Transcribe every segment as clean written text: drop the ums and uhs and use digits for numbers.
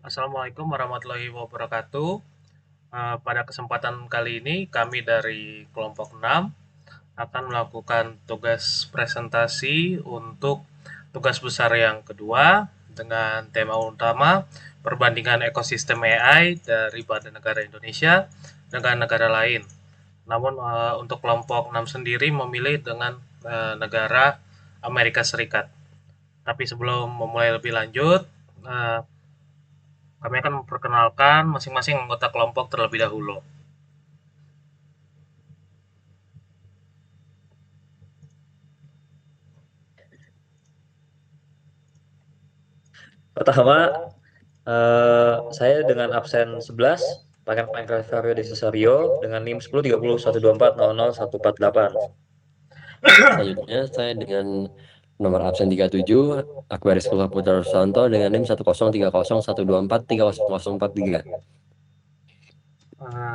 Assalamualaikum warahmatullahi wabarakatuh. Pada kesempatan kali ini kami dari kelompok 6 akan melakukan tugas presentasi untuk tugas besar yang kedua dengan tema utama perbandingan ekosistem AI daripada negara Indonesia dengan negara lain. Namun untuk kelompok 6 sendiri memilih dengan negara Amerika Serikat. Tapi sebelum memulai lebih lanjut, eh, kami akan memperkenalkan masing-masing anggota kelompok terlebih dahulu. Pertama, saya dengan absen 11, Pangeran Prasetyo Desi Sario dengan NIM 103012400148. Selanjutnya saya dengan nomor absen 37, Akbaris Putra Susanto dengan NIM 1030124300443.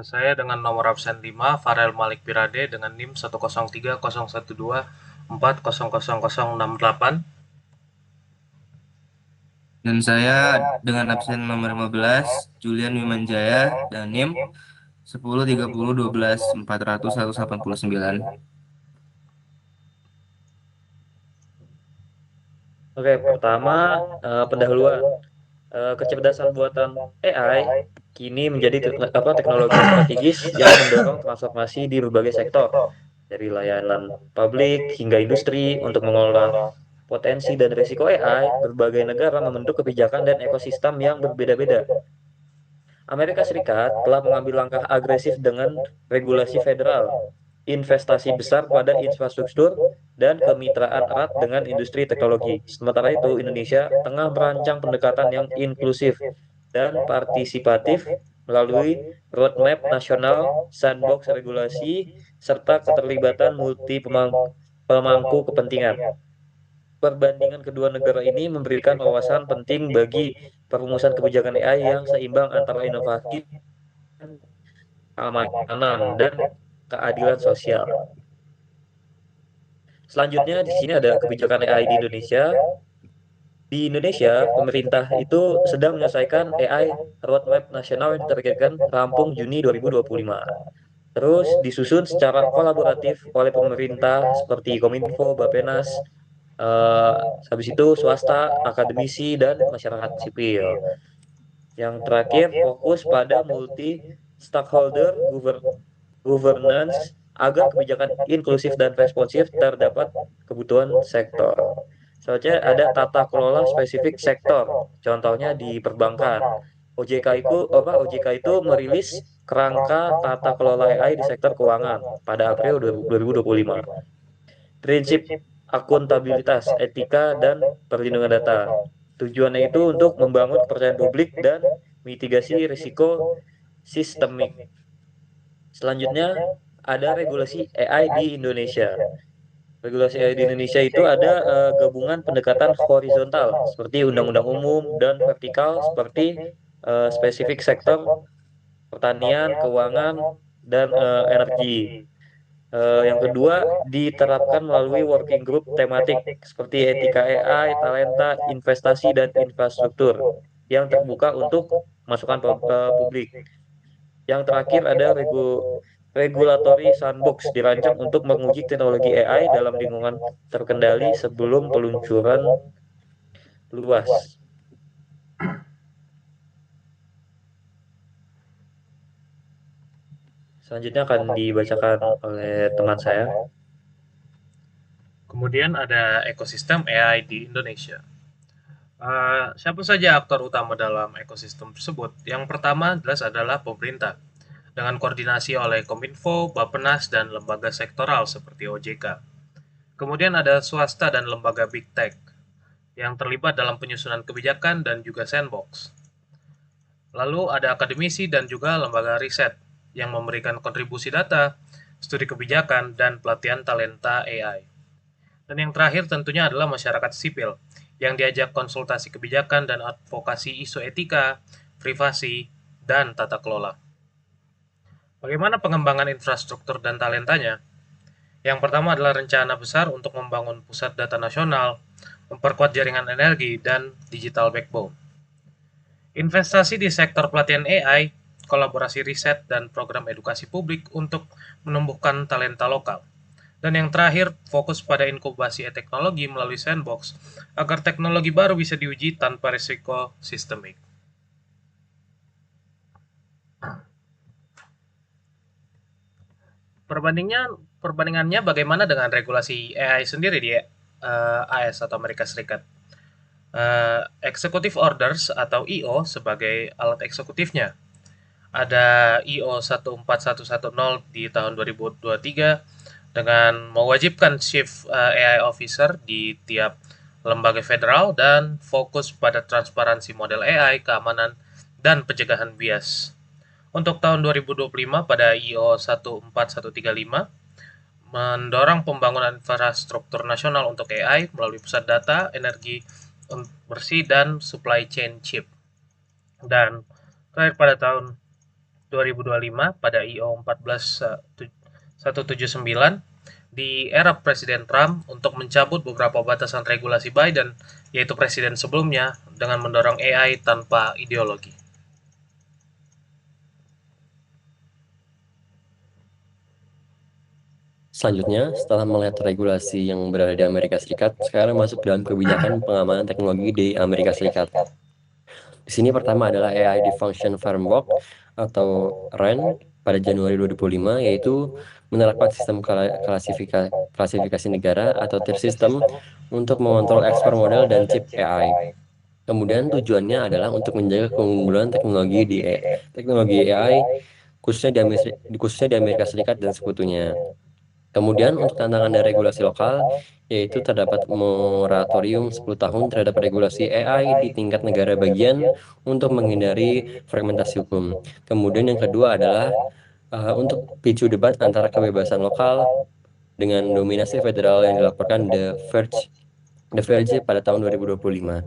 Saya dengan nomor absen 5, Farel Malik Pirade dengan NIM 1030124000068. Dan saya dengan absen nomor 15, Julian Wimanjaya dan NIM 103012400189. Oke, pertama pendahuluan. Kecerdasan buatan AI kini menjadi teknologi strategis yang mendorong transformasi di berbagai sektor, dari layanan publik hingga industri. Untuk mengelola potensi dan risiko AI, berbagai negara membentuk kebijakan dan ekosistem yang berbeda-beda. Amerika Serikat telah mengambil langkah agresif dengan regulasi federal, investasi besar pada infrastruktur, dan kemitraan erat dengan industri teknologi. Sementara itu, Indonesia tengah merancang pendekatan yang inklusif dan partisipatif melalui roadmap nasional, sandbox regulasi, serta keterlibatan multi pemangku kepentingan. Perbandingan kedua negara ini memberikan wawasan penting bagi perumusan kebijakan AI yang seimbang antara inovasi, keamanan, dan keadilan sosial. Selanjutnya di sini ada kebijakan AI di Indonesia. Di Indonesia, pemerintah itu sedang menyelesaikan AI Roadmap Nasional yang ditargetkan rampung Juni 2025. Terus disusun secara kolaboratif oleh pemerintah seperti Kominfo, Bappenas, eh, habis itu swasta, akademisi, dan masyarakat sipil. Yang terakhir fokus pada multi stakeholder governance agar kebijakan inklusif dan responsif terdapat kebutuhan sektor. Soalnya ada tata kelola spesifik sektor, contohnya di perbankan. OJK itu merilis kerangka tata kelola AI di sektor keuangan pada April 2025. Prinsip akuntabilitas, etika, dan perlindungan data. Tujuannya itu untuk membangun kepercayaan publik dan mitigasi risiko sistemik. Selanjutnya ada regulasi AI di Indonesia. Regulasi AI di Indonesia itu ada gabungan pendekatan horizontal seperti undang-undang umum dan vertikal seperti spesifik sektor pertanian, keuangan, dan energi. Yang kedua diterapkan melalui working group tematik seperti etika AI, talenta, investasi, dan infrastruktur yang terbuka untuk masukan publik. Yang terakhir ada regulatory sandbox dirancang untuk menguji teknologi AI dalam lingkungan terkendali sebelum peluncuran luas. Selanjutnya akan dibacakan oleh teman saya. Kemudian ada ekosistem AI di Indonesia. Siapa saja aktor utama dalam ekosistem tersebut? Yang pertama jelas adalah pemerintah dengan koordinasi oleh Kominfo, Bappenas, dan lembaga sektoral seperti OJK. Kemudian ada swasta dan lembaga big tech yang terlibat dalam penyusunan kebijakan dan juga sandbox. Lalu ada akademisi dan juga lembaga riset yang memberikan kontribusi data, studi kebijakan, dan pelatihan talenta AI. Dan yang terakhir tentunya adalah masyarakat sipil yang diajak konsultasi kebijakan dan advokasi isu etika, privasi, dan tata kelola. Bagaimana pengembangan infrastruktur dan talentanya? Yang pertama adalah rencana besar untuk membangun pusat data nasional, memperkuat jaringan energi, dan digital backbone. Investasi di sektor pelatihan AI, kolaborasi riset, dan program edukasi publik untuk menumbuhkan talenta lokal. Dan yang terakhir, fokus pada inkubasi teknologi melalui sandbox agar teknologi baru bisa diuji tanpa risiko sistemik. Perbandingannya bagaimana dengan regulasi AI sendiri di AS atau Amerika Serikat? Executive Orders atau EO sebagai alat eksekutifnya. Ada EO 14110 di tahun 2023 dengan mewajibkan Chief AI Officer di tiap lembaga federal dan fokus pada transparansi model AI, keamanan, dan pencegahan bias. Untuk tahun 2025 pada IO 14135 mendorong pembangunan infrastruktur nasional untuk AI melalui pusat data, energi bersih, dan supply chain chip. Dan terakhir pada tahun 2025 pada IO 14179 di era Presiden Trump untuk mencabut beberapa batasan regulasi Biden, yaitu presiden sebelumnya, dengan mendorong AI tanpa ideologi. Selanjutnya, setelah melihat regulasi yang berada di Amerika Serikat, sekarang masuk dalam kebijakan pengamanan teknologi di Amerika Serikat. Di sini pertama adalah AI Defunction Framework atau RAN pada Januari 2005, yaitu menerapkan sistem klasifikasi negara atau tier system untuk mengontrol ekspor model dan chip AI. Kemudian tujuannya adalah untuk menjaga keunggulan teknologi AI khususnya di Amerika Serikat dan sekutunya. Kemudian untuk tantangan dan regulasi lokal, yaitu terdapat moratorium 10 tahun terhadap regulasi AI di tingkat negara bagian untuk menghindari fragmentasi hukum. Kemudian yang kedua adalah untuk picu debat antara kebebasan lokal dengan dominasi federal yang dilaporkan The Verge pada tahun 2025.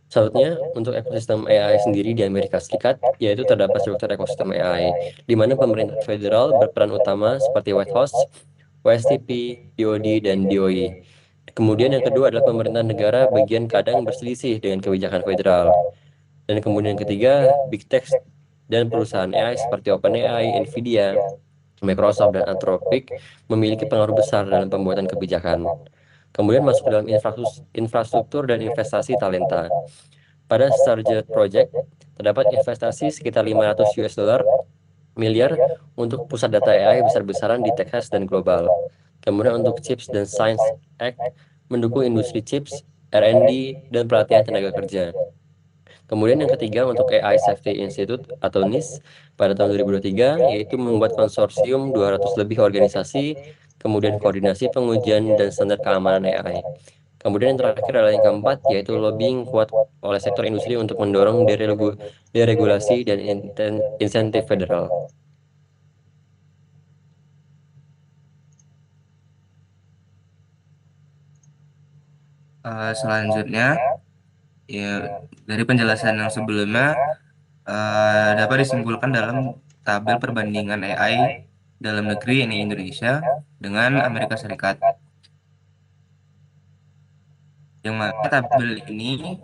Selanjutnya, untuk ekosistem AI sendiri di Amerika Serikat, yaitu terdapat struktur ekosistem AI, di mana pemerintah federal berperan utama seperti White House, WSTP, DoD, dan DOE. Kemudian yang kedua adalah pemerintah negara bagian kadang berselisih dengan kebijakan federal. Dan kemudian yang ketiga, Big Tech dan perusahaan AI seperti OpenAI, Nvidia, Microsoft, dan Anthropic memiliki pengaruh besar dalam pembuatan kebijakan. Kemudian masuk dalam infrastruktur dan investasi talenta. Pada Stargate Project, terdapat investasi sekitar 500 US dollar miliar untuk pusat data AI besar-besaran di Texas dan global. Kemudian untuk Chips dan Science Act mendukung industri chips, R&D, dan pelatihan tenaga kerja. Kemudian yang ketiga untuk AI Safety Institute atau NIST pada tahun 2023 yaitu membuat konsorsium 200 lebih organisasi, kemudian koordinasi pengujian dan standar keamanan AI. Kemudian yang terakhir adalah yang keempat, yaitu lobbying kuat oleh sektor industri untuk mendorong deregulasi dan insentif federal. Selanjutnya, ya dari penjelasan yang sebelumnya dapat disimpulkan dalam tabel perbandingan AI dalam negeri ini Indonesia dengan Amerika Serikat. Yang mana tabel ini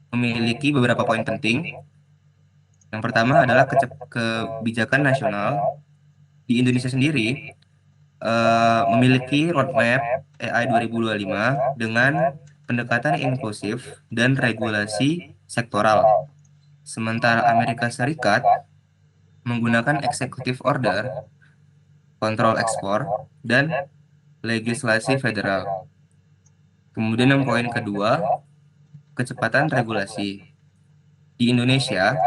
memiliki beberapa poin penting. Yang pertama adalah kebijakan nasional di Indonesia sendiri memiliki roadmap AI 2025 dengan pendekatan inklusif dan regulasi sektoral. Sementara Amerika Serikat menggunakan executive order, kontrol ekspor, dan legislasi federal. Kemudian yang poin kedua, kecepatan regulasi. Di Indonesia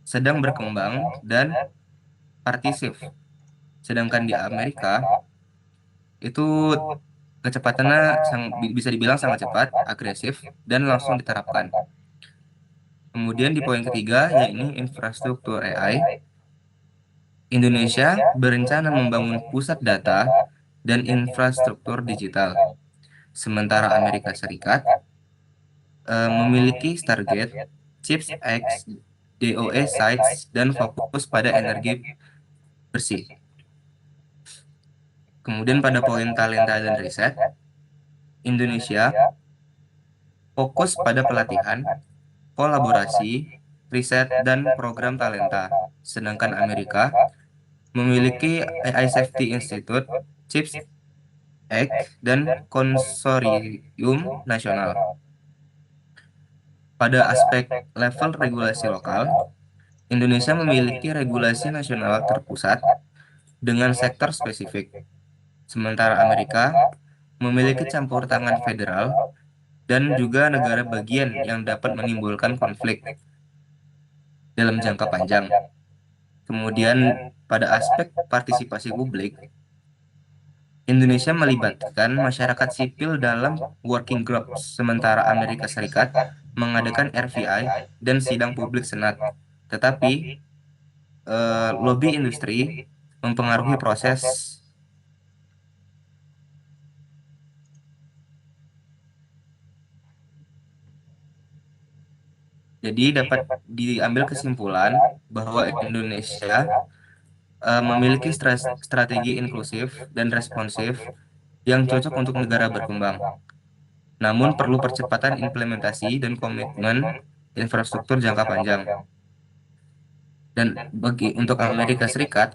sedang berkembang dan partisip. Sedangkan di Amerika itu kecepatannya bisa dibilang sangat cepat, agresif, dan langsung diterapkan. Kemudian di poin ketiga, yakni infrastruktur AI, Indonesia berencana membangun pusat data dan infrastruktur digital. Sementara Amerika Serikat memiliki Stargate, Chips X, DOE Sites, dan fokus pada energi bersih. Kemudian pada poin talenta dan riset, Indonesia fokus pada pelatihan, kolaborasi, riset, dan program talenta. Sedangkan Amerika memiliki AI Safety Institute, CHIPS Act, dan konsorium nasional. Pada aspek level regulasi lokal, Indonesia memiliki regulasi nasional terpusat dengan sektor spesifik, sementara Amerika memiliki campur tangan federal dan juga negara bagian yang dapat menimbulkan konflik dalam jangka panjang. Kemudian, pada aspek partisipasi publik, Indonesia melibatkan masyarakat sipil dalam working groups, sementara Amerika Serikat mengadakan RVI dan sidang publik Senat. Tetapi, lobby industri mempengaruhi proses. Jadi dapat diambil kesimpulan bahwa Indonesia memiliki strategi inklusif dan responsif yang cocok untuk negara berkembang. Namun perlu percepatan implementasi dan komitmen infrastruktur jangka panjang. Dan untuk Amerika Serikat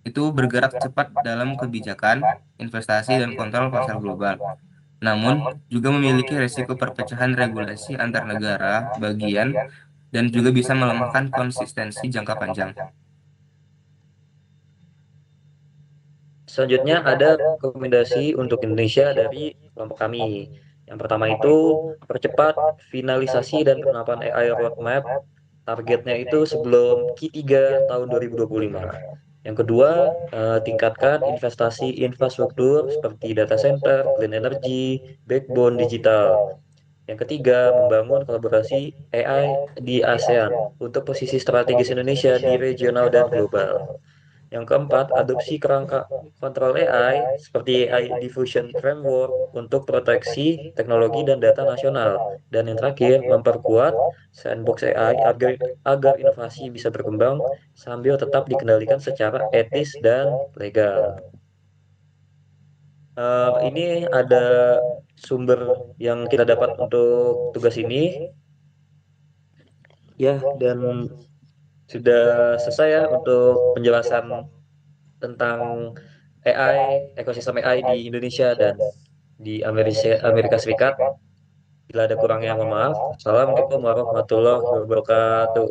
itu bergerak cepat dalam kebijakan, investasi, dan kontrol pasar global. Namun juga memiliki risiko perpecahan regulasi antar negara bagian dan juga bisa melemahkan konsistensi jangka panjang. Selanjutnya ada rekomendasi untuk Indonesia dari kelompok kami. Yang pertama itu percepat finalisasi dan penerapan AI roadmap. Targetnya itu sebelum Q3 tahun 2025. Yang kedua, tingkatkan investasi infrastruktur seperti data center, clean energy, backbone digital. Yang ketiga, membangun kolaborasi AI di ASEAN untuk posisi strategis Indonesia di regional dan global. Yang keempat, adopsi kerangka kontrol AI seperti AI Diffusion Framework untuk proteksi teknologi dan data nasional. Dan yang terakhir, memperkuat sandbox AI agar inovasi bisa berkembang sambil tetap dikendalikan secara etis dan legal. Ini ada sumber yang kita dapat untuk tugas ini, ya, dan sudah selesai ya untuk penjelasan tentang AI, ekosistem AI di Indonesia dan di Amerika Serikat. Bila ada kurangnya, mohon maaf. Assalamualaikum warahmatullahi wabarakatuh.